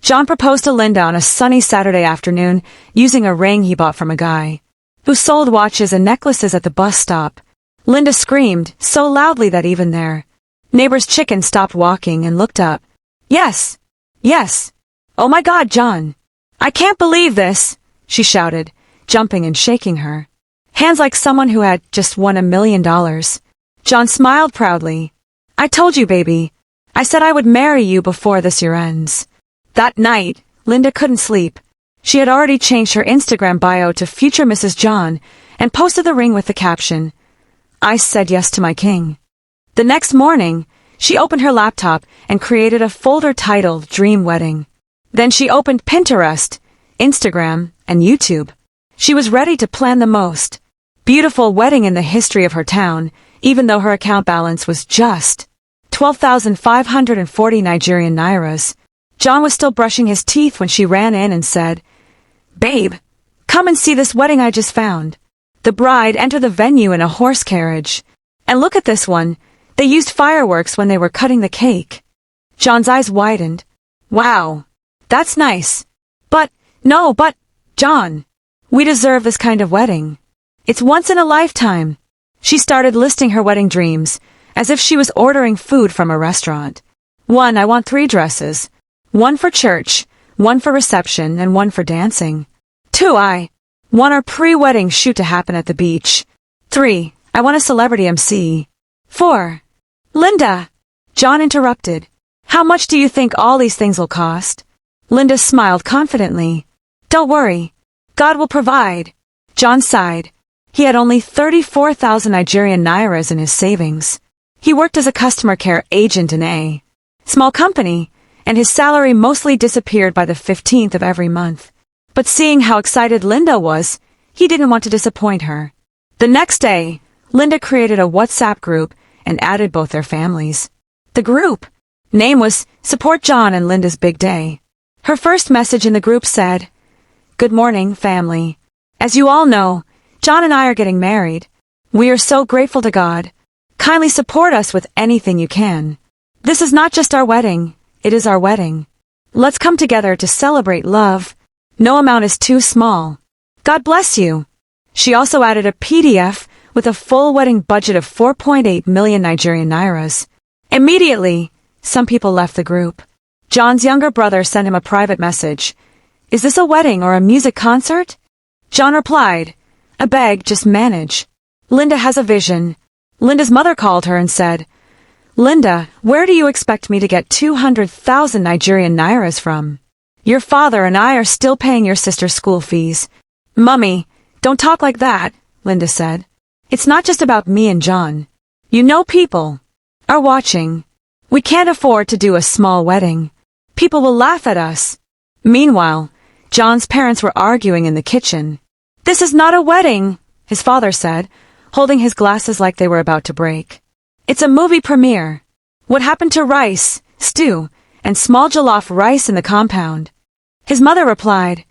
John proposed to Linda on a sunny Saturday afternoon using a ring he bought from a guy who sold watches and necklaces at the bus stop. Linda screamed so loudly that even their neighbor's chicken stopped walking and looked up. Yes, yes. Oh my God, John. I can't believe this, she shouted, jumping and shaking her hands like someone who had just won $1 million. John smiled proudly. I told you, baby. I said I would marry you before this year ends. That night, Linda couldn't sleep. She had already changed her Instagram bio to Future Mrs. John and posted the ring with the caption, I said yes to my king. The next morning, she opened her laptop and created a folder titled Dream Wedding. Then she opened Pinterest, Instagram, and YouTube. She was ready to plan the most beautiful wedding in the history of her town, even though her account balance was just 12,540 Nigerian nairas. John was still brushing his teeth when she ran in and said, Babe, come and see this wedding I just found. The bride entered the venue in a horse carriage. And look at this one. They used fireworks when they were cutting the cake. John's eyes widened. Wow, that's nice. But, John, we deserve this kind of wedding. It's once in a lifetime. She started listing her wedding dreams, as if she was ordering food from a restaurant. 1, I want 3 dresses. 1 for church, 1 for reception, and 1 for dancing. 2, I want our pre-wedding shoot to happen at the beach. 3, I want a celebrity MC. 4, Linda, John interrupted. How much do you think all these things will cost? Linda smiled confidently. Don't worry. God will provide. John sighed. He had only 34,000 Nigerian nairas in his savings. He worked as a customer care agent in a small company, and his salary mostly disappeared by the 15th of every month. But seeing how excited Linda was, he didn't want to disappoint her. The next day, Linda created a WhatsApp group and added both their families. The group name was Support John and Linda's Big Day. Her first message in the group said, Good morning, family. As you all know, John and I are getting married. We are so grateful to God. Kindly support us with anything you can. This is not just our wedding. It is our wedding. Let's come together to celebrate love. No amount is too small. God bless you. She also added a PDF with a full wedding budget of 4.8 million Nigerian nairas. Immediately, some people left the group. John's younger brother sent him a private message. Is this a wedding or a music concert? John replied, I beg, just manage. Linda has a vision. Linda's mother called her and said, Linda, where do you expect me to get 200,000 Nigerian nairas from? Your father and I are still paying your sister's school fees. Mummy, don't talk like that, Linda said. It's not just about me and John. You know people are watching. We can't afford to do a small wedding. People will laugh at us. Meanwhile, John's parents were arguing in the kitchen. This is not a wedding, his father said, holding his glasses like they were about to break. It's a movie premiere. What happened to rice, stew, and small jollof rice in the compound? His mother replied,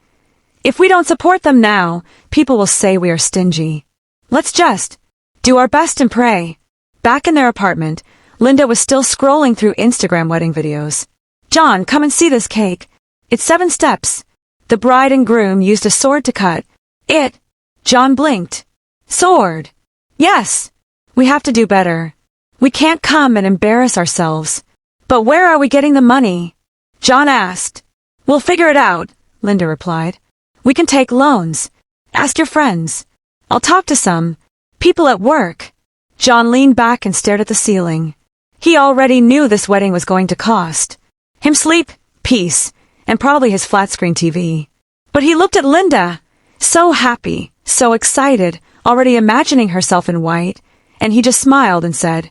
If we don't support them now, people will say we are stingy. Let's just do our best and pray. Back in their apartment, Linda was still scrolling through Instagram wedding videos. John, come and see this cake. It's 7 steps. The bride and groom used a sword to cut it. John blinked. Sword. Yes. We have to do better. We can't come and embarrass ourselves. But where are we getting the money? John asked. We'll figure it out, Linda replied. We can take loans. Ask your friends. I'll talk to some people at work. John leaned back and stared at the ceiling. He already knew this wedding was going to cost him sleep, peace, and probably his flat-screen TV. But he looked at Linda, so happy, so excited, already imagining herself in white, and he just smiled and said,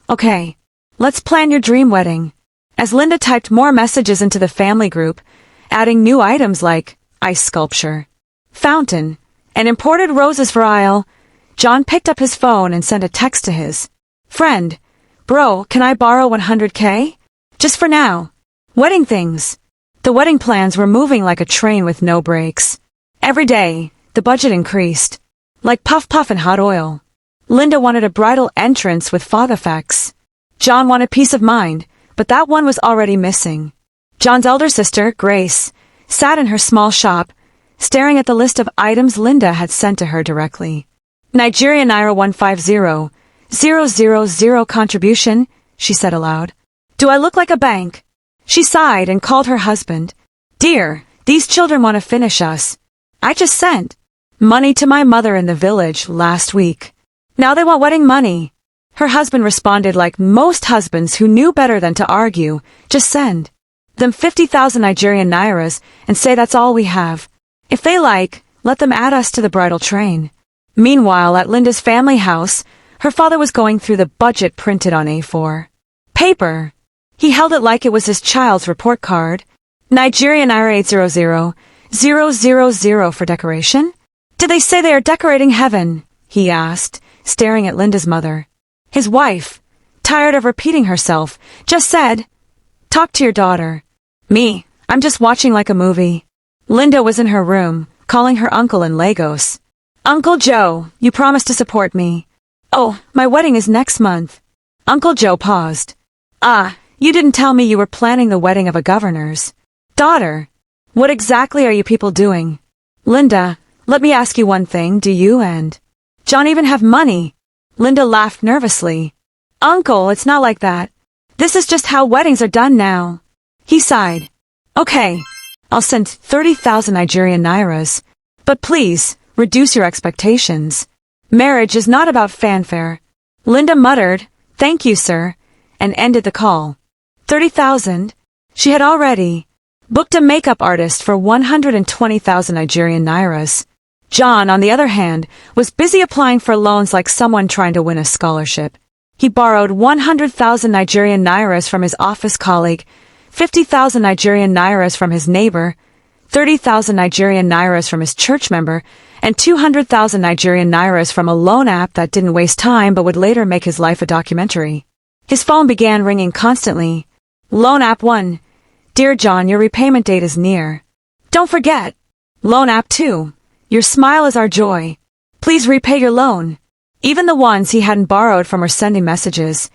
Okay, let's plan your dream wedding. As Linda typed more messages into the family group, adding new items like ice sculpture, fountain, and imported roses for aisle, John picked up his phone and sent a text to his friend. Bro, can I borrow 100K? Just for now. Wedding things. The wedding plans were moving like a train with no brakes. Every day, the budget increased. Like puff puff and hot oil. Linda wanted a bridal entrance with fog effects. John wanted peace of mind, but that one was already missing. John's elder sister, Grace, sat in her small shop, staring at the list of items Linda had sent to her directly. Nigerian Naira 150,000 contribution, she said aloud. Do I look like a bank? She sighed and called her husband. Dear, these children want to finish us. I just sent money to my mother in the village last week. Now they want wedding money. Her husband responded like most husbands who knew better than to argue. Just send them 50,000 Nigerian Nairas and say that's all we have. If they like, let them add us to the bridal train. Meanwhile, at Linda's family house, her father was going through the budget printed on A4 paper. He held it like it was his child's report card. Nigerian Naira 800,000 for decoration? Did they say they are decorating heaven? He asked, staring at Linda's mother. His wife, tired of repeating herself, just said, Talk to your daughter. Me, I'm just watching like a movie. Linda was in her room, calling her uncle in Lagos. Uncle Joe, you promised to support me. Oh, my wedding is next month. Uncle Joe paused. Ah, you didn't tell me you were planning the wedding of a governor's daughter. What exactly are you people doing? Linda, let me ask you one thing. Do you and John even have money? Linda laughed nervously. Uncle, it's not like that. This is just how weddings are done now. He sighed. Okay, I'll send 30,000 Nigerian Nairas. But please, reduce your expectations. Marriage is not about fanfare. Linda muttered, Thank you, sir, and ended the call. 30,000? She had already booked a makeup artist for 120,000 Nigerian Nairas. John, on the other hand, was busy applying for loans like someone trying to win a scholarship. He borrowed 100,000 Nigerian Nairas from his office colleague, 50,000 Nigerian Nairas from his neighbor, 30,000 Nigerian Nairas from his church member, and 200,000 Nigerian Nairas from a loan app that didn't waste time but would later make his life a documentary. His phone began ringing constantly. Loan app 1. Dear John, your repayment date is near. Don't forget. Loan app 2. Your smile is our joy. Please repay your loan. Even the ones he hadn't borrowed from were sending messages.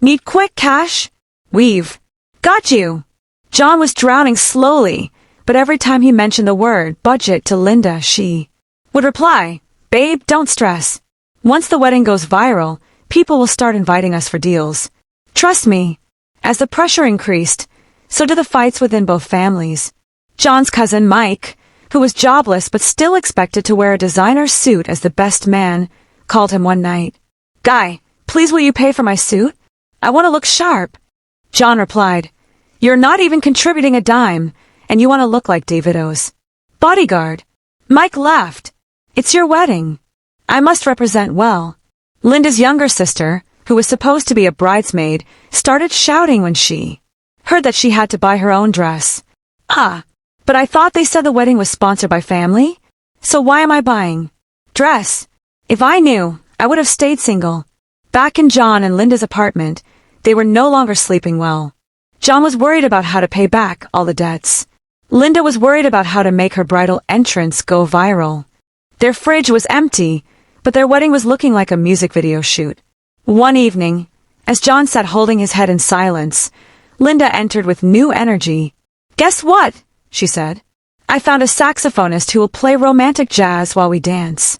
Need quick cash? We've got you. John was drowning slowly, but every time he mentioned the word budget to Linda, she would reply, Babe, don't stress. Once the wedding goes viral, people will start inviting us for deals. Trust me. As the pressure increased, so did the fights within both families. John's cousin Mike, who was jobless but still expected to wear a designer suit as the best man, called him one night. Guy, please will you pay for my suit? I want to look sharp. John replied, You're not even contributing a dime, and you want to look like Davido's bodyguard. Mike laughed. It's your wedding. I must represent well. Linda's younger sister, who was supposed to be a bridesmaid, started shouting when she heard that she had to buy her own dress. Ah, but I thought they said the wedding was sponsored by family? So why am I buying dress? If I knew, I would have stayed single. Back in John and Linda's apartment, they were no longer sleeping well. John was worried about how to pay back all the debts. Linda was worried about how to make her bridal entrance go viral. Their fridge was empty, but their wedding was looking like a music video shoot. One evening, as John sat holding his head in silence, Linda entered with new energy. Guess what? She said. I found a saxophonist who will play romantic jazz while we dance.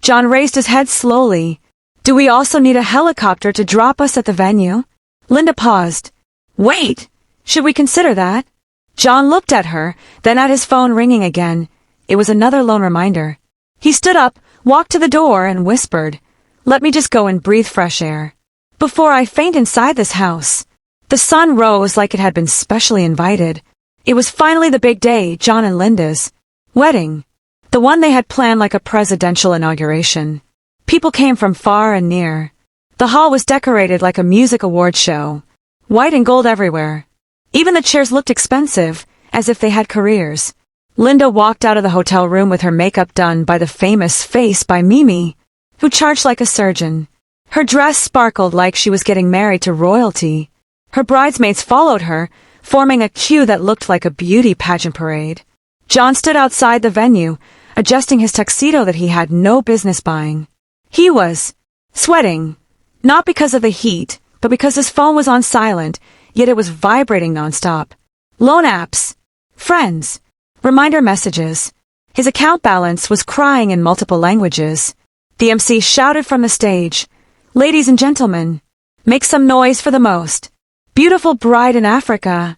John raised his head slowly. Do we also need a helicopter to drop us at the venue? Linda paused. Wait, should we consider that? John looked at her, then at his phone ringing again. It was another lone reminder. He stood up, walked to the door, and whispered, Let me just go and breathe fresh air before I faint inside this house. The sun rose like it had been specially invited. It was finally the big day, John and Linda's wedding. The one they had planned like a presidential inauguration. People came from far and near. The hall was decorated like a music award show. White and gold everywhere. Even the chairs looked expensive, as if they had careers. Linda walked out of the hotel room with her makeup done by the famous Face by Mimi, who charged like a surgeon. Her dress sparkled like she was getting married to royalty. Her bridesmaids followed her, forming a queue that looked like a beauty pageant parade. John stood outside the venue, adjusting his tuxedo that he had no business buying. He was sweating, not because of the heat, but because his phone was on silent, yet it was vibrating nonstop. Loan apps, friends, reminder messages. His account balance was crying in multiple languages. The MC shouted from the stage, "Ladies and gentlemen, make some noise for the most beautiful bride in Africa."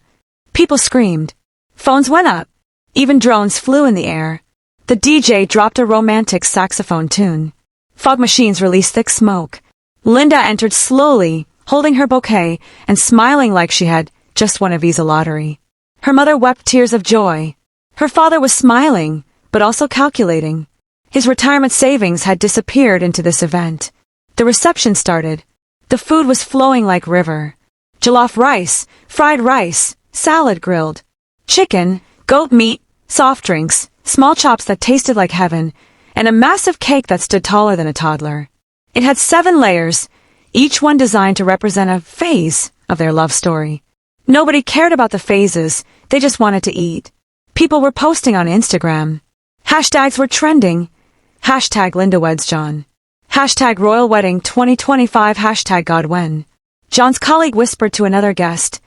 People screamed. Phones went up. Even drones flew in the air. The DJ dropped a romantic saxophone tune. Fog machines released thick smoke. Linda entered slowly, holding her bouquet and smiling like she had just won a Visa lottery. Her mother wept tears of joy. Her father was smiling, but also calculating. His retirement savings had disappeared into this event. The reception started. The food was flowing like river. Jollof rice, fried rice, salad grilled, chicken, goat meat, soft drinks, small chops that tasted like heaven, and a massive cake that stood taller than a toddler. It had 7 layers, each one designed to represent a phase of their love story. Nobody cared about the phases, they just wanted to eat. People were posting on Instagram. Hashtags were trending. Hashtag Linda weds John. Hashtag Royal Wedding 2025. Hashtag God when. John's colleague whispered to another guest,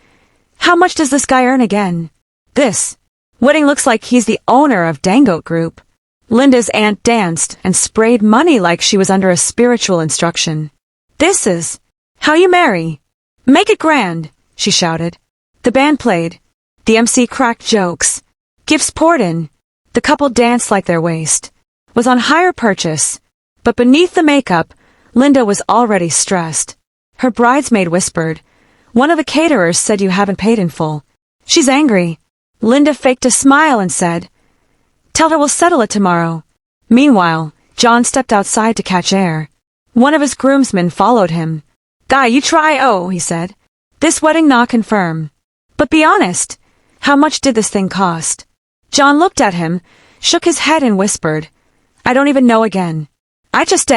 "How much does this guy earn again?" "This wedding looks like he's the owner of Dangote Group." Linda's aunt danced and sprayed money like she was under a spiritual instruction. "This is how you marry. Make it grand," she shouted. The band played. The MC cracked jokes. Gifts poured in. The couple danced like their waist was on hire purchase. But beneath the makeup, Linda was already stressed. Her bridesmaid whispered, "One of the caterers said you haven't paid in full. She's angry." Linda faked a smile and said, "Tell her we'll settle it tomorrow." Meanwhile, John stepped outside to catch air. One of his groomsmen followed him. "Guy, you try, he said. "This wedding not confirm. But be honest, how much did this thing cost?" John looked at him, shook his head and whispered, "I don't even know again. I just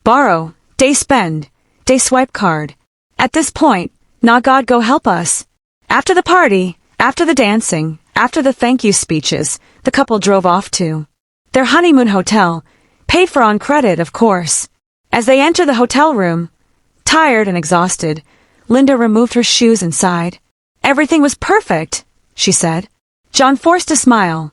borrow, spend, swipe card. At this point, not God go help us." After the party, after the dancing, after the thank you speeches, the couple drove off to their honeymoon hotel, paid for on credit, of course. As they entered the hotel room, tired and exhausted, Linda removed her shoes and sighed. "Everything was perfect," she said. John forced a smile.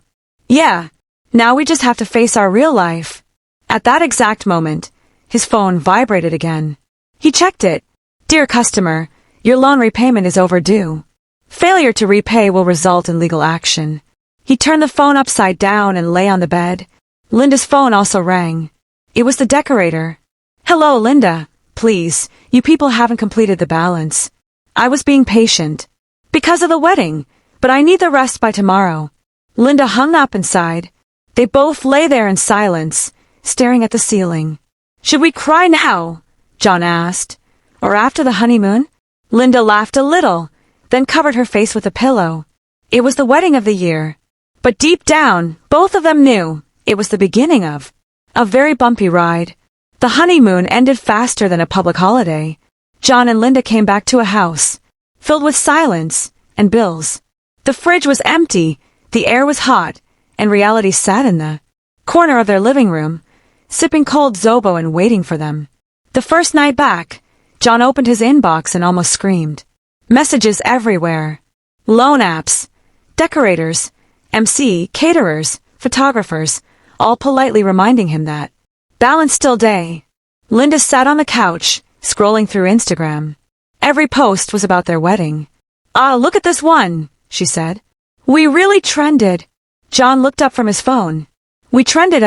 "Yeah, now we just have to face our real life." At that exact moment, his phone vibrated again. He checked it. "Dear customer, your loan repayment is overdue. Failure to repay will result in legal action." He turned the phone upside down and lay on the bed. Linda's phone also rang. It was the decorator. "Hello, Linda. Please, you people haven't completed the balance. I was being patient because of the wedding, but I need the rest by tomorrow." Linda hung up and sighed. They both lay there in silence, staring at the ceiling. "Should we cry now?" John asked. "Or after the honeymoon?" Linda laughed a little, then covered her face with a pillow. It was the wedding of the year. But deep down, both of them knew it was the beginning of a very bumpy ride. The honeymoon ended faster than a public holiday. John and Linda came back to a house filled with silence and bills. The fridge was empty, the air was hot, and reality sat in the corner of their living room, sipping cold Zobo and waiting for them. The first night back, John opened his inbox and almost screamed. Messages everywhere. Loan apps, decorators, MC, caterers, photographers, all politely reminding him that balance still day. Linda sat on the couch, scrolling through Instagram. Every post was about their wedding. "Ah, look at this one," she said. "We really trended." John looked up from his phone. "We trended,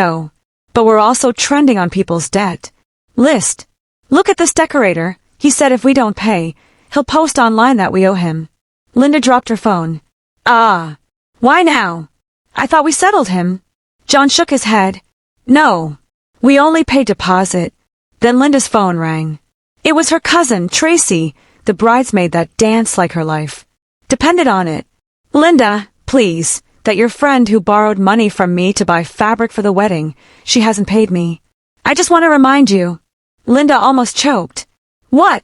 but we're also trending on people's debt list. Look at this decorator. He said if we don't pay, he'll post online that we owe him." Linda dropped her phone. "Ah, why now? I thought we settled him." John shook his head. "No, we only paid deposit." Then Linda's phone rang. It was her cousin, Tracy, the bridesmaid that danced like her life depended on it. "Linda, please, that your friend who borrowed money from me to buy fabric for the wedding, she hasn't paid me. I just want to remind you." Linda almost choked. "What?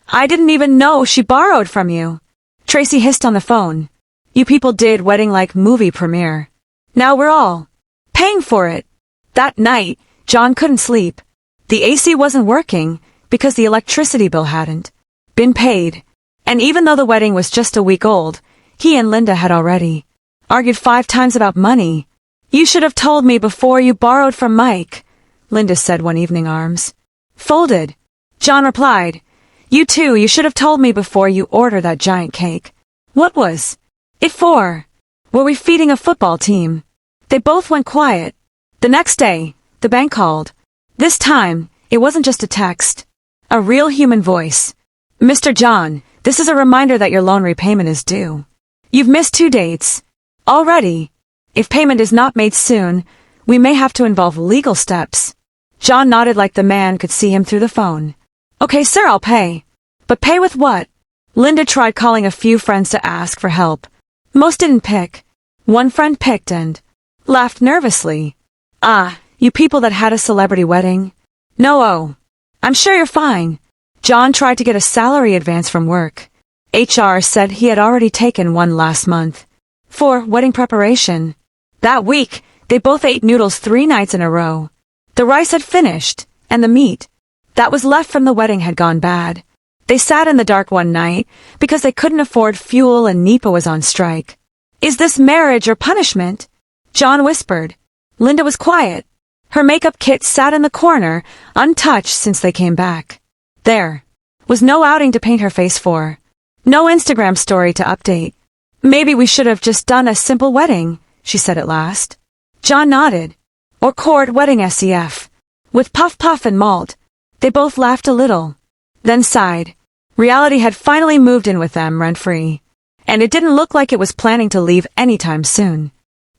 I didn't even know she borrowed from you." Tracy hissed on the phone. "You people did wedding like movie premiere. Now we're all paying for it." That night, John couldn't sleep. The AC wasn't working because the electricity bill hadn't been paid. And even though the wedding was just a week old, he and Linda had already argued 5 times about money. "You should have told me before you borrowed from Mike," Linda said one evening, arms folded. John replied, "You too, you should have told me before you ordered that giant cake. What was it for? Were we feeding a football team?" They both went quiet. The next day, the bank called. This time, it wasn't just a text. A real human voice. "Mr. John, this is a reminder that your loan repayment is due. You've missed 2 dates already. If payment is not made soon, we may have to involve legal steps." John nodded like the man could see him through the phone. "Okay, sir, I'll pay. But pay with what?" Linda tried calling a few friends to ask for help. Most didn't pick. One friend picked and laughed nervously. "Ah, you people that had a celebrity wedding? No, oh, I'm sure you're fine." John tried to get a salary advance from work. HR said he had already taken one last month for wedding preparation. That week, they both ate noodles 3 nights in a row. The rice had finished, and the meat that was left from the wedding had gone bad. They sat in the dark one night because they couldn't afford fuel and NEPA was on strike. "Is this marriage or punishment?" John whispered. Linda was quiet. Her makeup kit sat in the corner, untouched since they came back. There was no outing to paint her face for. No Instagram story to update. "Maybe we should have just done a simple wedding," she said at last. John nodded. "Or court wedding SEF. With puff puff and malt." They both laughed a little, then sighed. Reality had finally moved in with them rent-free, and it didn't look like it was planning to leave anytime soon.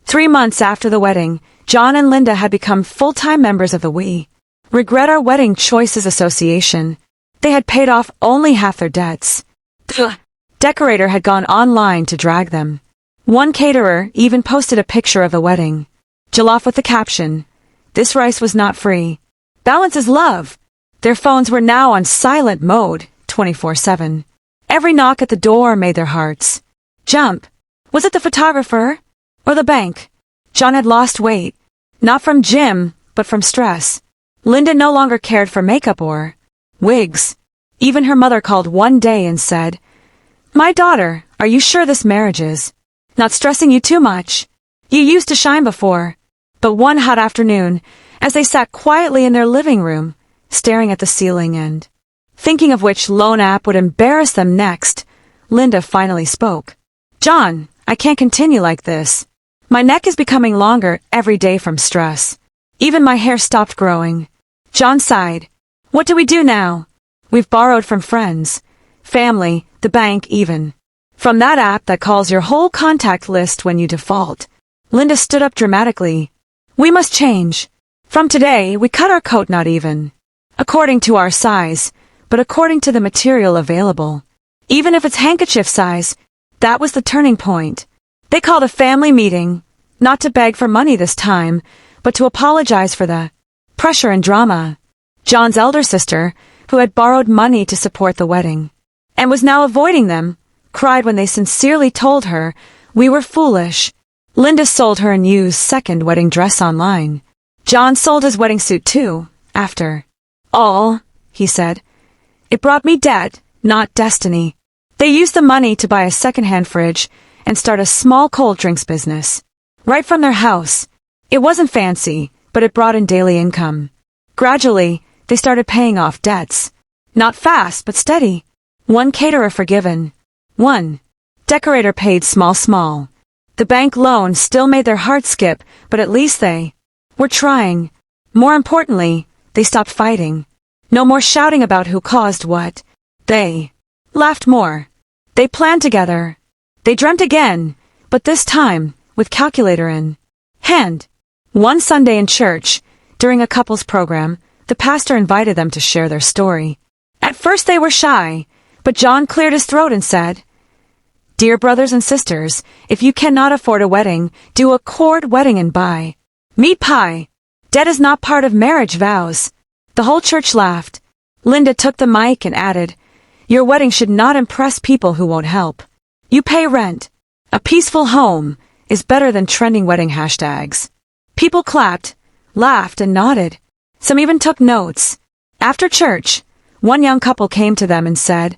3 months after the wedding, John and Linda had become full-time members of the We Regret Our Wedding Choices Association. They had paid off only half their debts. The decorator had gone online to drag them. One caterer even posted a picture of the wedding jollof with the caption, "This rice was not free. Balance is love." Their phones were now on silent mode, 24/7. Every knock at the door made their hearts jump. Was it the photographer? Or the bank? John had lost weight, not from gym, but from stress. Linda no longer cared for makeup or wigs. Even her mother called one day and said, "My daughter, are you sure this marriage is not stressing you too much? You used to shine before." But one hot afternoon, as they sat quietly in their living room, staring at the ceiling and thinking of which loan app would embarrass them next, Linda finally spoke. "John, I can't continue like this. My neck is becoming longer every day from stress. Even my hair stopped growing." John sighed. "What do we do now? We've borrowed from friends, family, the bank even. From that app that calls your whole contact list when you default." Linda stood up dramatically. "We must change. From today, we cut our coat not even according to our size, but according to the material available. Even if it's handkerchief size." That was the turning point. They called a family meeting, not to beg for money this time, but to apologize for the pressure and drama. John's elder sister, who had borrowed money to support the wedding, and was now avoiding them, cried when they sincerely told her, "We were foolish." Linda sold her a used second wedding dress online. John sold his wedding suit too, after all, he said. "It brought me debt, not destiny." They used the money to buy a second-hand fridge and start a small cold drinks business. Right from their house. It wasn't fancy, but it brought in daily income. Gradually, they started paying off debts. Not fast, but steady. One caterer forgiven. One decorator paid small. The bank loan still made their hearts skip, but at least they were trying. More importantly, they stopped fighting. No more shouting about who caused what. They laughed more. They planned together. They dreamt again, but this time, with calculator in hand. One Sunday in church, during a couples program, the pastor invited them to share their story. At first they were shy, but John cleared his throat and said, "Dear brothers and sisters, if you cannot afford a wedding, do a cord wedding and buy meat pie. Debt is not part of marriage vows." The whole church laughed. Linda took the mic and added, "Your wedding should not impress people who won't help. You pay rent. A peaceful home is better than trending wedding hashtags." People clapped, laughed, and nodded. Some even took notes. After church, one young couple came to them and said,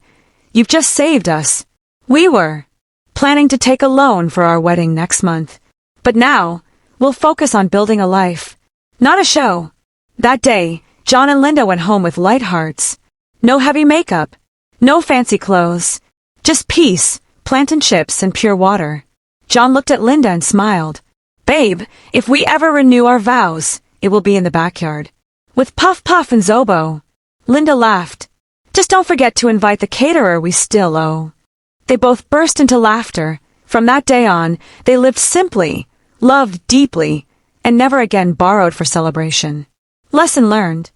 You've just saved us. We were planning to take a loan for our wedding next month. But now, we'll focus on building a life, not a show. That day, John and Linda went home with light hearts. No heavy makeup, no fancy clothes, just peace, plantain chips, and pure water. John looked at Linda and smiled. Babe, if we ever renew our vows, it will be in the backyard, with Puff Puff and Zobo. Linda laughed. Just don't forget to invite the caterer we still owe. They both burst into laughter. From that day on, they lived simply, loved deeply, and never again borrowed for celebration. Lesson learned.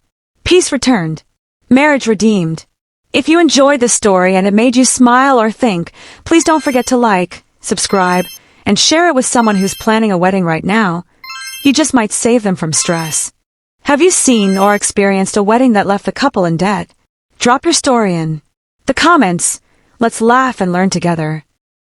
Peace returned. Marriage redeemed. If you enjoyed this story and it made you smile or think, please don't forget to like, subscribe, and share it with someone who's planning a wedding right now. You just might save them from stress. Have you seen or experienced a wedding that left the couple in debt? Drop your story in the comments. Let's laugh and learn together.